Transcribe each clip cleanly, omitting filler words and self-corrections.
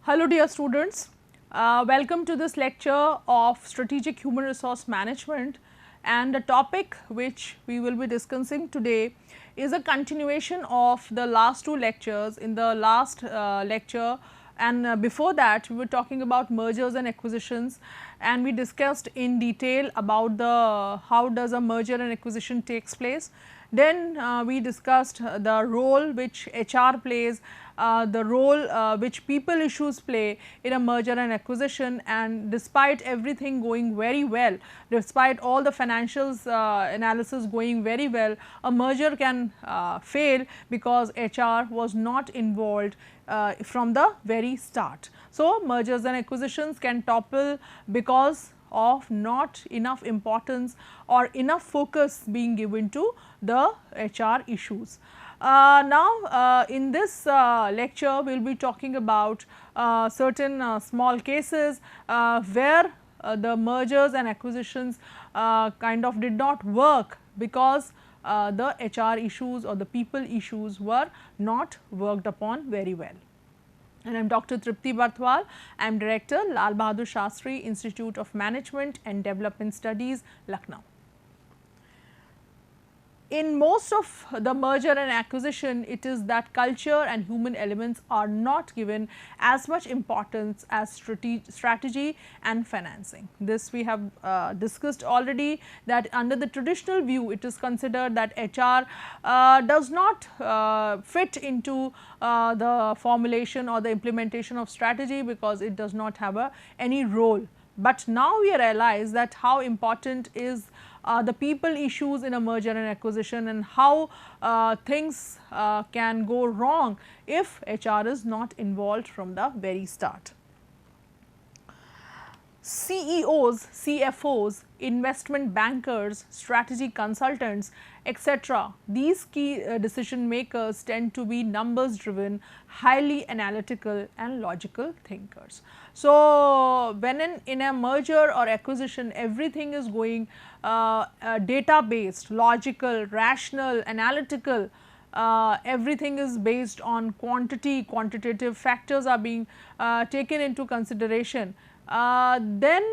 Hello dear students, welcome to this lecture of strategic human resource management, and the topic which we will be discussing today is a continuation of the last two lectures. In the last lecture and before that we were talking about mergers and acquisitions, and we discussed in detail about the how does a merger and acquisition takes place. Then we discussed the role which HR plays, the role which people issues play in a merger and acquisition, and despite everything going very well, despite all the financials analysis going very well, a merger can fail because HR was not involved from the very start. So, mergers and acquisitions can topple because of not enough importance or enough focus being given to the HR issues. Now, in this lecture we will be talking about certain small cases where the mergers and acquisitions kind of did not work because the HR issues or the people issues were not worked upon very well. And I am Dr. Tripti Barthwal, I am Director, Lal Bahadur Shastri Institute of Management and Development Studies, Lucknow. In most of the merger and acquisition, it is that culture and human elements are not given as much importance as strategy and financing. This we have discussed already, that under the traditional view it is considered that HR does not fit into the formulation or the implementation of strategy because it does not have any role. But now we realize that how important is the people issues in a merger and acquisition, and how things can go wrong if HR is not involved from the very start. CEOs, CFOs, investment bankers, strategy consultants, etc. These key decision makers tend to be numbers driven, highly analytical and logical thinkers. So, when in a merger or acquisition, everything is going data based, logical, rational, analytical, everything is based on quantity, quantitative factors are being taken into consideration. Then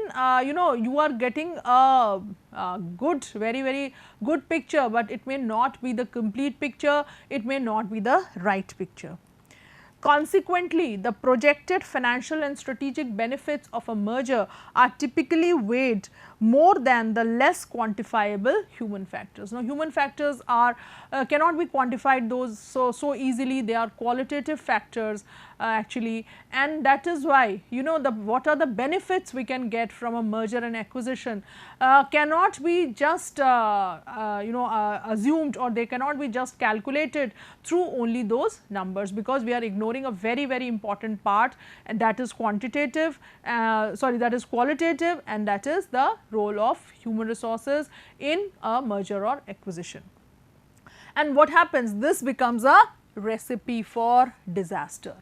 you are getting a good, very good picture, but it may not be the complete picture, it may not be the right picture. Consequently, the projected financial and strategic benefits of a merger are typically weighed more than the less quantifiable human factors. Now, human factors are cannot be quantified those so easily, they are qualitative factors actually, and that is why what are the benefits we can get from a merger and acquisition cannot be just assumed, or they cannot be just calculated through only those numbers, because we are ignoring a very important part, and that is qualitative, and that is the role of human resources in a merger or acquisition. And what happens? This becomes a recipe for disaster,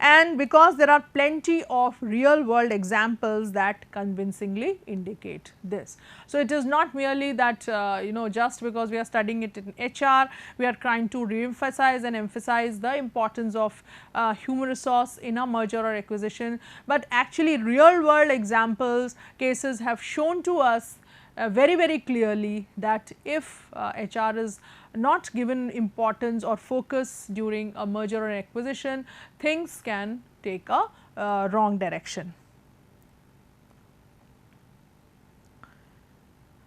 and because there are plenty of real world examples that convincingly indicate this. So, it is not merely that just because we are studying it in HR, we are trying to re-emphasize and emphasize the importance of human resource in a merger or acquisition, but actually real world examples cases have shown to us very clearly that if HR is not given importance or focus during a merger or acquisition, things can take a wrong direction.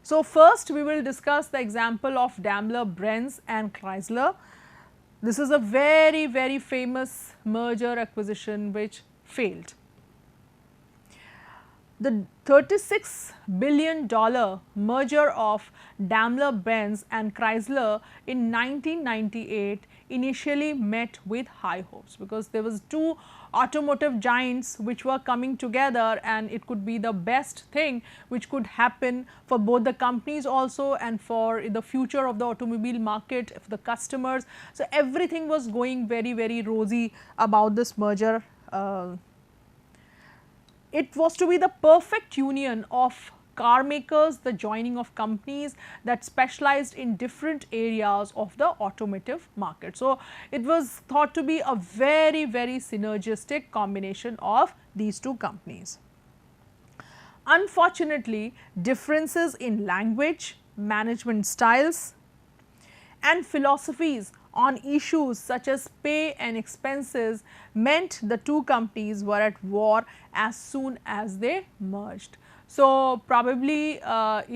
So, first we will discuss the example of DaimlerBenz and Chrysler. This is a very famous merger acquisition which failed. The $36 billion merger of DaimlerBenz and Chrysler in 1998 initially met with high hopes, because there was two automotive giants which were coming together, and it could be the best thing which could happen for both the companies also and for the future of the automobile market, for the customers. So, everything was going very rosy about this merger. It was to be the perfect union of car makers, the joining of companies that specialized in different areas of the automotive market. So, it was thought to be a very, very synergistic combination of these two companies. Unfortunately, differences in language, management styles and philosophies on issues such as pay and expenses meant the two companies were at war as soon as they merged. So, probably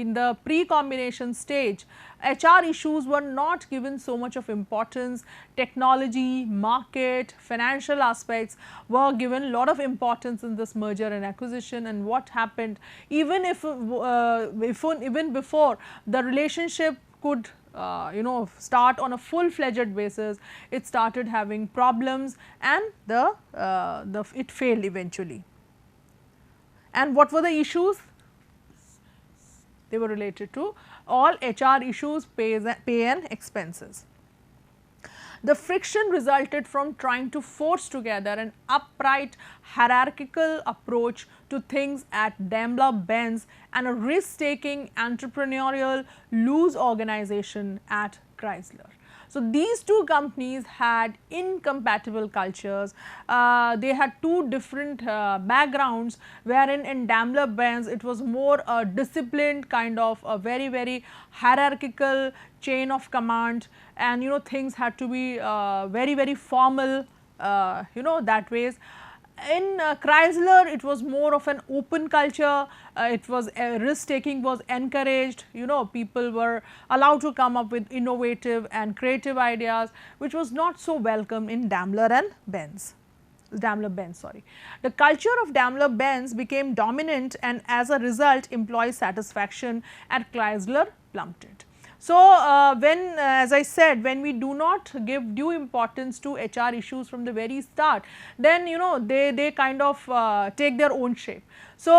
in the pre-combination stage, HR issues were not given so much of importance. Technology, market, financial aspects were given a lot of importance in this merger and acquisition. And what happened, even if even before the relationship could start on a full-fledged basis, it started having problems and it failed eventually. And what were the issues? They were related to all HR issues, pay and expenses. The friction resulted from trying to force together an upright hierarchical approach to things at Daimler-Benz and a risk-taking entrepreneurial loose organization at Chrysler. So, these two companies had incompatible cultures. They had two different backgrounds, wherein in Daimler-Benz it was more a disciplined kind of a very, very hierarchical chain of command, and things had to be very, very formal, that ways. In Chrysler, it was more of an open culture. It was risk taking was encouraged. People were allowed to come up with innovative and creative ideas, which was not so welcome in Daimler-Benz. The culture of Daimler-Benz became dominant, and as a result, employee satisfaction at Chrysler plummeted. So, as I said, when we do not give due importance to HR issues from the very start, then they kind of take their own shape. So,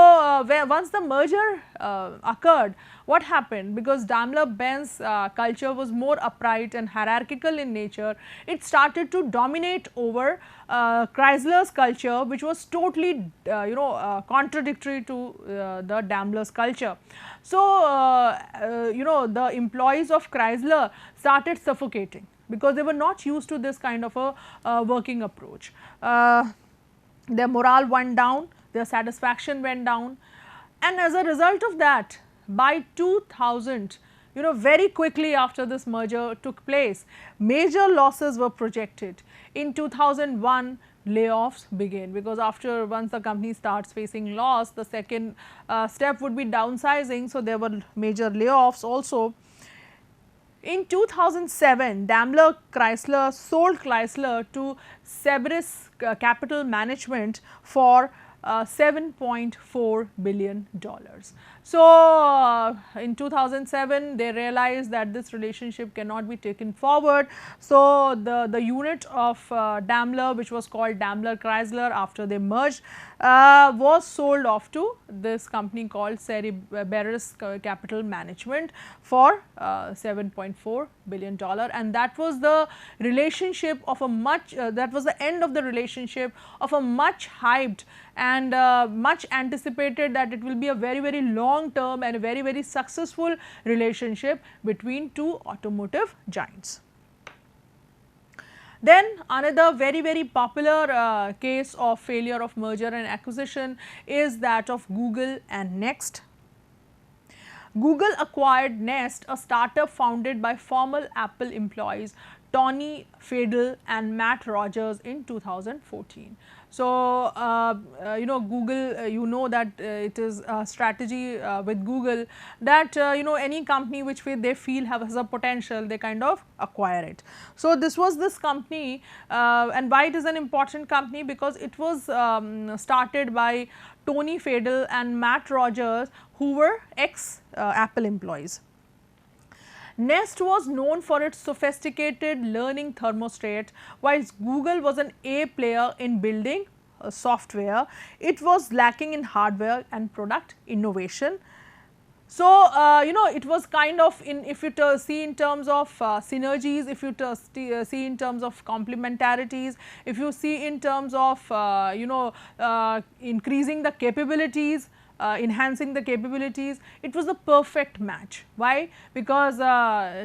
once the merger occurred, what happened? Because Daimler-Benz culture was more upright and hierarchical in nature, it started to dominate over Chrysler's culture, which was totally contradictory to the Daimler's culture. So, the employees of Chrysler started suffocating because they were not used to this kind of a working approach. Their morale went down, their satisfaction went down, and as a result of that, by 2000, very quickly after this merger took place, major losses were projected. In 2001, layoffs began, because once the company starts facing loss, the second step would be downsizing. So, there were major layoffs also. In 2007, Daimler Chrysler sold Chrysler to Cerberus Capital Management for $7.4 billion. So, in 2007 they realized that this relationship cannot be taken forward. So, the unit of Daimler, which was called Daimler Chrysler after they merged, was sold off to this company called Cerberus Capital Management for $7.4 billion, and that was the relationship of a that was the end of the relationship of a much hyped and much anticipated that it will be a very, very long term and a very, very successful relationship between two automotive giants. Then another very, very popular case of failure of merger and acquisition is that of Google and Next. Google acquired Nest, a startup founded by former Apple employees Tony Fadell and Matt Rogers in 2014. So, Google, that it is a strategy with Google that any company which they feel has a potential, they kind of acquire it. So, this was this company, and why it is an important company, because it was started by Tony Fadell and Matt Rogers, who were ex-Apple employees. Nest was known for its sophisticated learning thermostat, whilst Google was an A player in building software. It was lacking in hardware and product innovation. So, it was kind of if you see in terms of synergies, if you see in terms of complementarities, if you see in terms of increasing the capabilities, enhancing the capabilities. It was the perfect match. Why? Because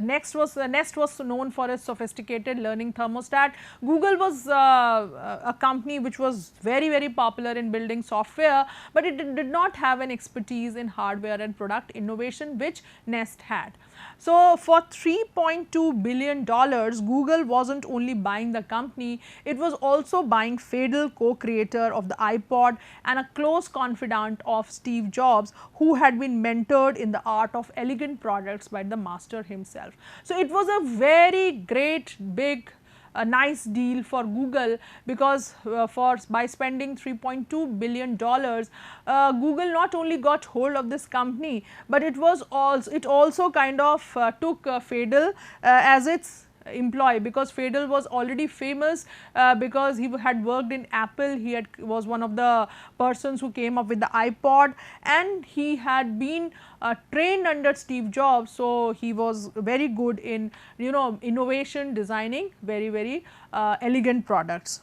Nest was known for its sophisticated learning thermostat. Google was a company which was very popular in building software, but it did not have an expertise in hardware and product innovation which Nest had. So, for $3.2 billion, Google wasn't only buying the company, it was also buying Fadel, co-creator of the iPod and a close confidant of Steve Jobs, who had been mentored in the art of elegant products by the master himself. So, it was a very great big a nice deal for Google, because by spending $3.2 billion, Google not only got hold of this company, but it also kind of took Fadel as its employee, because Fadel was already famous because he had worked in Apple. He was one of the persons who came up with the iPod, and he had been trained under Steve Jobs. So, he was very good in innovation, designing very elegant products.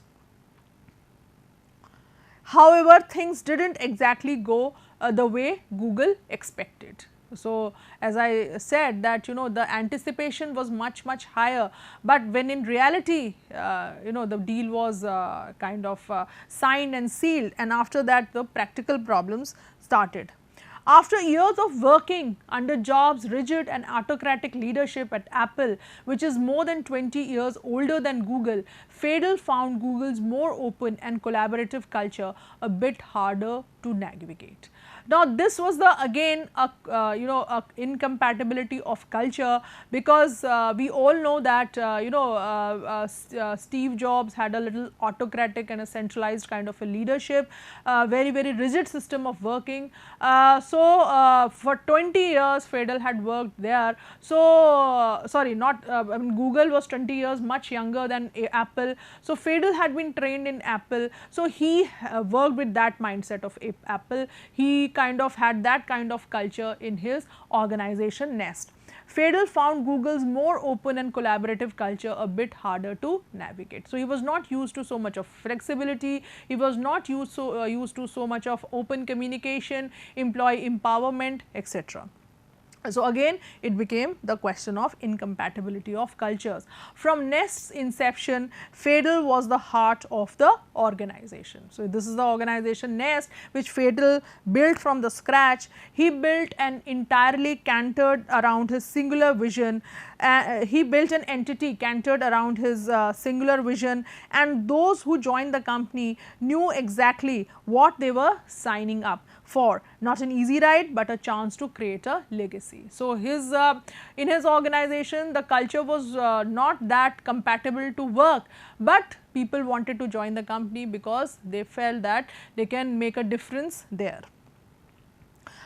However, things did not exactly go the way Google expected. So, as I said that the anticipation was much higher, but when in reality the deal was kind of signed and sealed, and after that the practical problems started. After years of working under Jobs' rigid and autocratic leadership at Apple, which is more than 20 years older than Google, Fadel found Google's more open and collaborative culture a bit harder to navigate. Now, this was again a incompatibility of culture, because we all know that Steve Jobs had a little autocratic and a centralized kind of a leadership, very rigid system of working. For 20 years Fadel had worked there. So, sorry, not Google was 20 years much younger than Apple. So, Fadel had been trained in Apple. So, he worked with that mindset of Apple. He kind of had that kind of culture in his organization Nest. Fadel found Google's more open and collaborative culture a bit harder to navigate. So, he was not used to so much of flexibility, he was not used to so much of open communication, employee empowerment, etc. So, again it became the question of incompatibility of cultures. From Nest's inception, Fadel was the heart of the organization. So, this is the organization Nest, which Fadel built from the scratch. He built an entirely cantered around his singular vision. He built an entity cantered around his singular vision, and those who joined the company knew exactly what they were signing up for, not an easy ride, but a chance to create a legacy. So, in his organization the culture was not that compatible to work, but people wanted to join the company because they felt that they can make a difference there.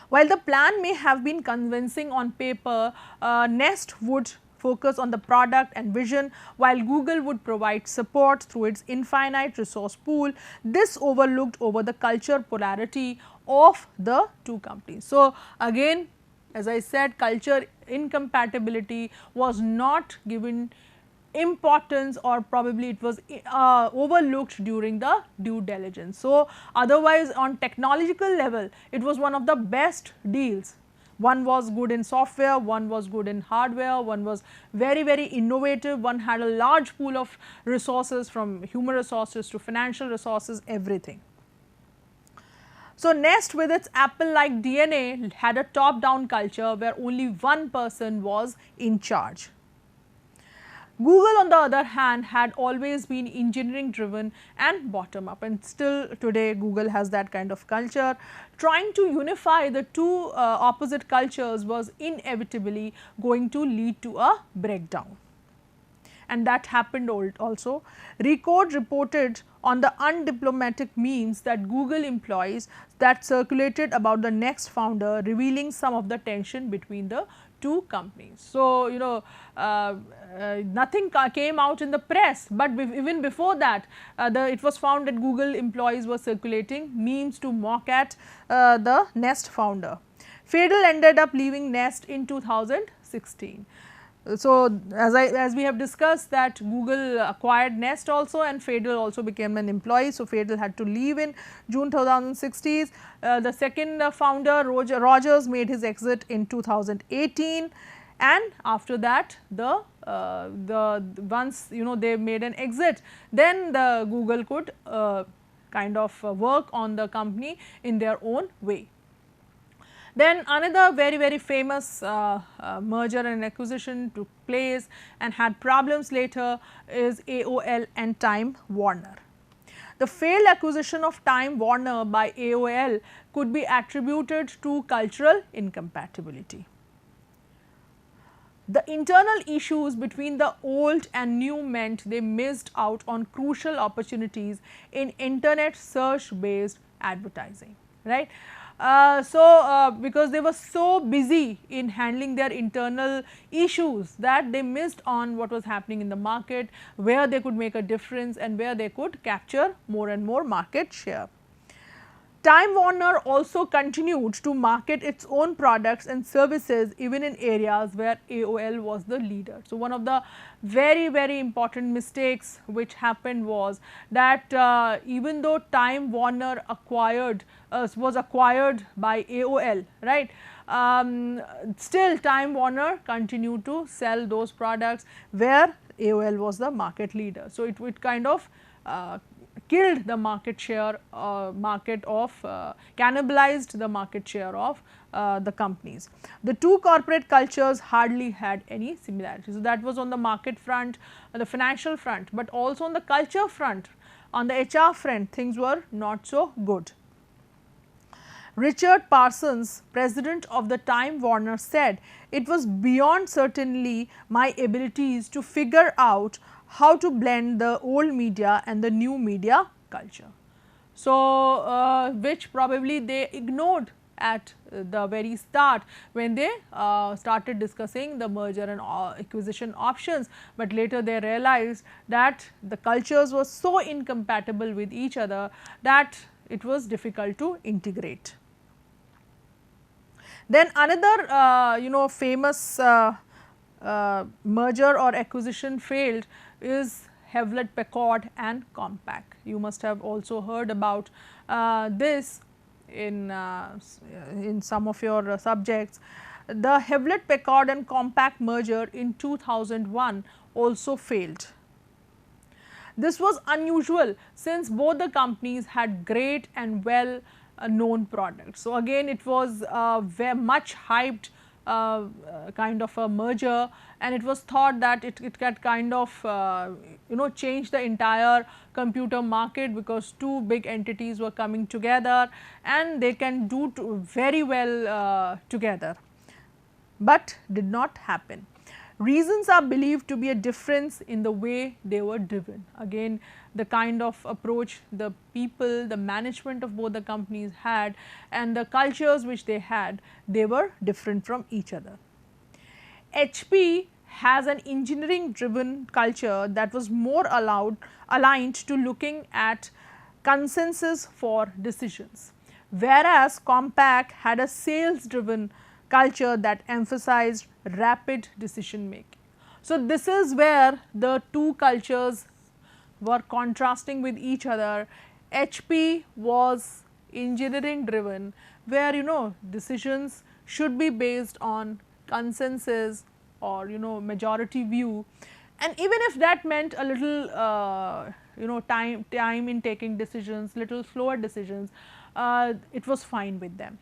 While the plan may have been convincing on paper, Nest would focus on the product and vision, while Google would provide support through its infinite resource pool. This overlooked over the culture polarity of the two companies. So, again as I said, culture incompatibility was not given importance, or probably it was overlooked during the due diligence. So, otherwise on technological level it was one of the best deals. One was good in software, one was good in hardware, one was very innovative, one had a large pool of resources, from human resources to financial resources, everything. So, Nest with its Apple-like DNA had a top-down culture where only one person was in charge. Google on the other hand had always been engineering driven and bottom up, and still today Google has that kind of culture. Trying to unify the two opposite cultures was inevitably going to lead to a breakdown, and that happened also. Record reported on the undiplomatic memes that Google employees that circulated about the Nest founder, revealing some of the tension between the two companies. So, nothing came out in the press, but even before that it was found that Google employees were circulating memes to mock at the Nest founder. Fadel ended up leaving Nest in 2016. So, as we have discussed that Google acquired Nest also, and Fadel also became an employee. So, Fadel had to leave in June 2016. The second founder Rogers made his exit in 2018, and after that the once they made an exit, then the Google could kind of work on the company in their own way. Then another very famous merger and acquisition took place and had problems later is AOL and Time Warner. The failed acquisition of Time Warner by AOL could be attributed to cultural incompatibility. The internal issues between the old and new meant they missed out on crucial opportunities in internet search based advertising, right. Because they were so busy in handling their internal issues that they missed on what was happening in the market, where they could make a difference and where they could capture more and more market share. Time Warner also continued to market its own products and services even in areas where AOL was the leader. So, one of the very important mistakes which happened was that even though Time Warner was acquired by AOL, right, still Time Warner continued to sell those products where AOL was the market leader. So, it kind of killed the market share, cannibalized the market share of the companies. The two corporate cultures hardly had any similarities. So, that was on the market front, the financial front, but also on the culture front, on the HR front, things were not so good. Richard Parsons, president of the Time Warner, said, "It was beyond certainly my abilities to figure out how to blend the old media and the new media culture." So, which probably they ignored at the very start when they started discussing the merger and acquisition options, but later they realized that the cultures were so incompatible with each other that it was difficult to integrate. Then another famous merger or acquisition failed is Hewlett-Packard and Compaq. You must have also heard about this in some of your subjects. The Hewlett-Packard and Compaq merger in 2001 also failed. This was unusual since both the companies had great and well known products. So, again it was very much hyped kind of a merger, and it was thought that it can kind of change the entire computer market because two big entities were coming together and they can do very well together, but did not happen. Reasons are believed to be a difference in the way they were driven. Again, the kind of approach the people, the management of both the companies had and the cultures which they had, they were different from each other. HP has an engineering driven culture that was more aligned to looking at consensus for decisions, whereas Compaq had a sales driven culture that emphasized rapid decision making. So, this is where the two cultures were contrasting with each other. HP was engineering driven, where decisions should be based on consensus or majority view, and even if that meant a little time in taking decisions, little slower decisions, it was fine with them.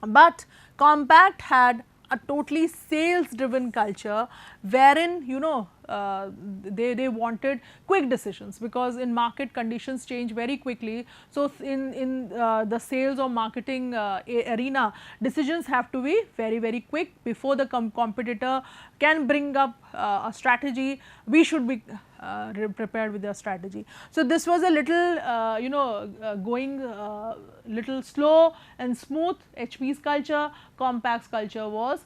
But Compaq had a totally sales driven culture wherein they wanted quick decisions, because in market conditions change very quickly. So, in the sales or marketing arena, decisions have to be very quick before the competitor can bring up a strategy. We should be prepared with their strategy. So, this was a little going little slow and smooth. HP's culture, Compaq's culture was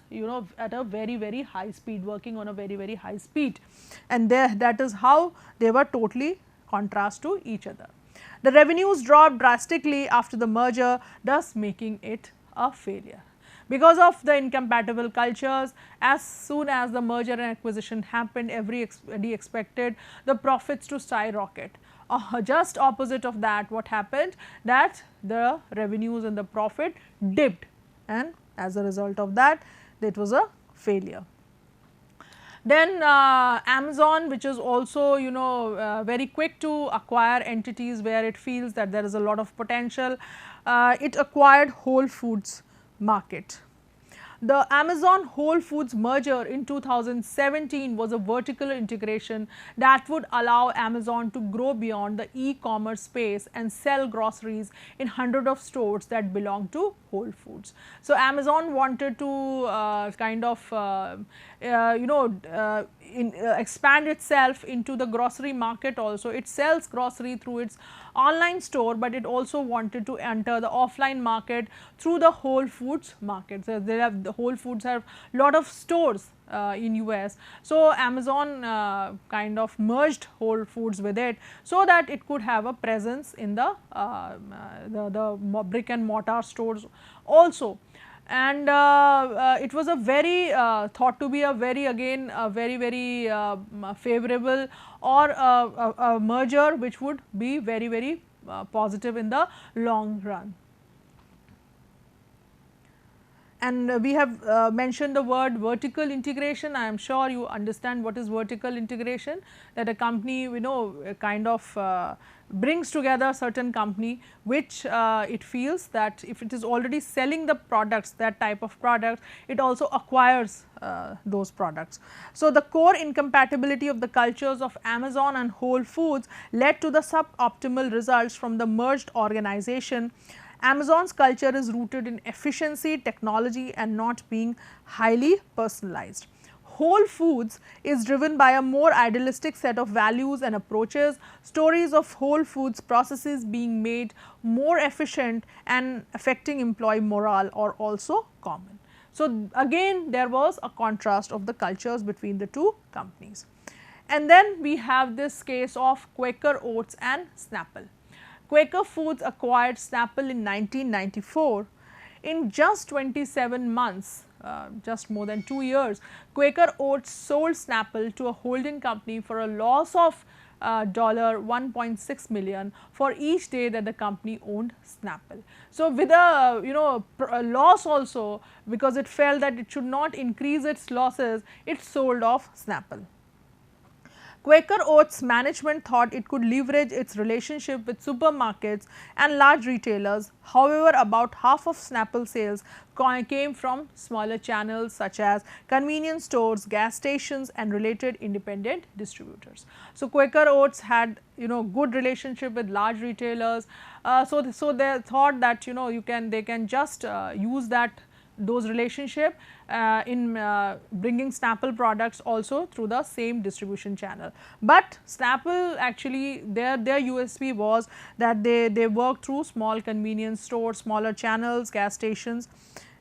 at a very high speed, working on a very high speed, and that is how they were totally contrast to each other. The revenues dropped drastically after the merger, thus making it a failure. Because of the incompatible cultures, as soon as the merger and acquisition happened, everybody expected the profits to skyrocket. Just opposite of that, what happened, that the revenues and the profit dipped, and as a result of that, it was a failure. Then Amazon, which is also very quick to acquire entities where it feels that there is a lot of potential, it acquired Whole Foods market. The Amazon Whole Foods merger in 2017 was a vertical integration that would allow Amazon to grow beyond the e-commerce space and sell groceries in hundreds of stores that belong to Whole Foods. So, Amazon wanted to expand itself into the grocery market also. It sells grocery through its online store, but it also wanted to enter the offline market through the Whole Foods market. So, the Whole Foods have lot of stores in US. So, Amazon kind of merged Whole Foods with it, so that it could have a presence in the brick and mortar stores also. And it was a very thought to be a very favorable or a merger which would be very positive in the long run. And we have mentioned the word vertical integration. I am sure you understand what is vertical integration, that a company kind of brings together certain company which it feels that if it is already selling the products, that type of product, it also acquires those products. So, the core incompatibility of the cultures of Amazon and Whole Foods led to the suboptimal results from the merged organization. Amazon's culture is rooted in efficiency, technology, and not being highly personalized. Whole Foods is driven by a more idealistic set of values and approaches. Stories of Whole Foods processes being made more efficient and affecting employee morale are also common. So, again there was a contrast of the cultures between the two companies. And then we have this case of Quaker Oats and Snapple. Quaker Foods acquired Snapple in 1994. In just 27 months, just more than 2 years, Quaker Oats sold Snapple to a holding company for a loss of $1.6 million for each day that the company owned Snapple. So, with a a loss also, because it felt that it should not increase its losses, it sold off Snapple. Quaker Oats management thought it could leverage its relationship with supermarkets and large retailers. However, about half of Snapple sales came from smaller channels such as convenience stores, gas stations, and related independent distributors. So, Quaker Oats had good relationship with large retailers. So they thought that they can just use those relationship in bringing Snapple products also through the same distribution channel. But Snapple actually their USP was that they work through small convenience stores, smaller channels, gas stations,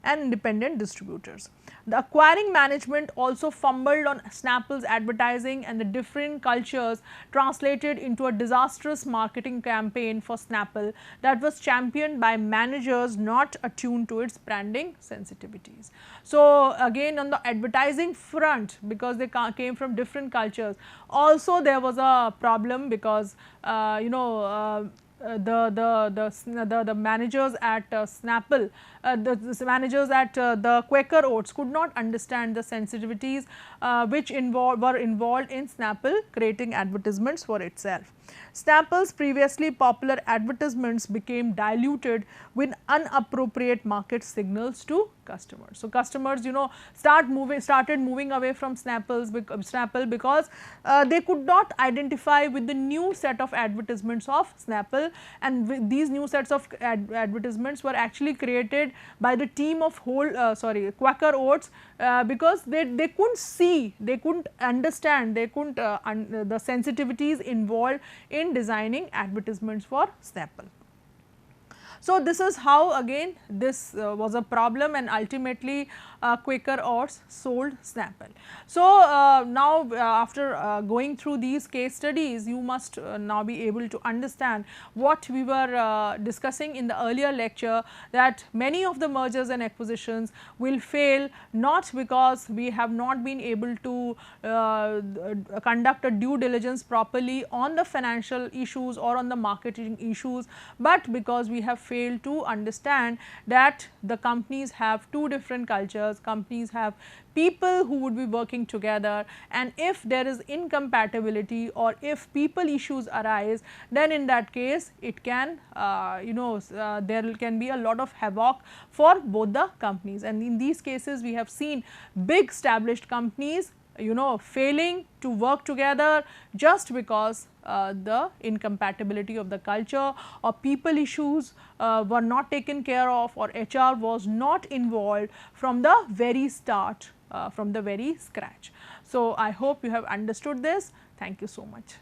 and independent distributors. The acquiring management also fumbled on Snapple's advertising, and the different cultures translated into a disastrous marketing campaign for Snapple that was championed by managers not attuned to its branding sensitivities. So, again on the advertising front, because they came from different cultures, also there was a problem because the managers at Snapple, the managers at the Quaker Oats could not understand the sensitivities which were involved in Snapple creating advertisements for itself. Snapple's previously popular advertisements became diluted with inappropriate market signals to customers. So, customers started moving away from Snapple because they could not identify with the new set of advertisements of Snapple, and these new sets of advertisements were actually created by the team of Quaker Oats because they couldn't see, they couldn't understand, they couldn't the sensitivities involved in designing advertisements for Snapple. So, this is how again this was a problem, and ultimately Quaker Oats sold Snapple. So, now after going through these case studies, you must now be able to understand what we were discussing in the earlier lecture, that many of the mergers and acquisitions will fail not because we have not been able to conduct a due diligence properly on the financial issues or on the marketing issues, but because we have failed to understand that the companies have two different cultures, companies have people who would be working together, and if there is incompatibility or if people issues arise, then in that case it can there can be a lot of havoc for both the companies. And in these cases we have seen big established companies failing to work together just because the incompatibility of the culture or people issues were not taken care of, or HR was not involved from the very start, from the very scratch. So, I hope you have understood this. Thank you so much.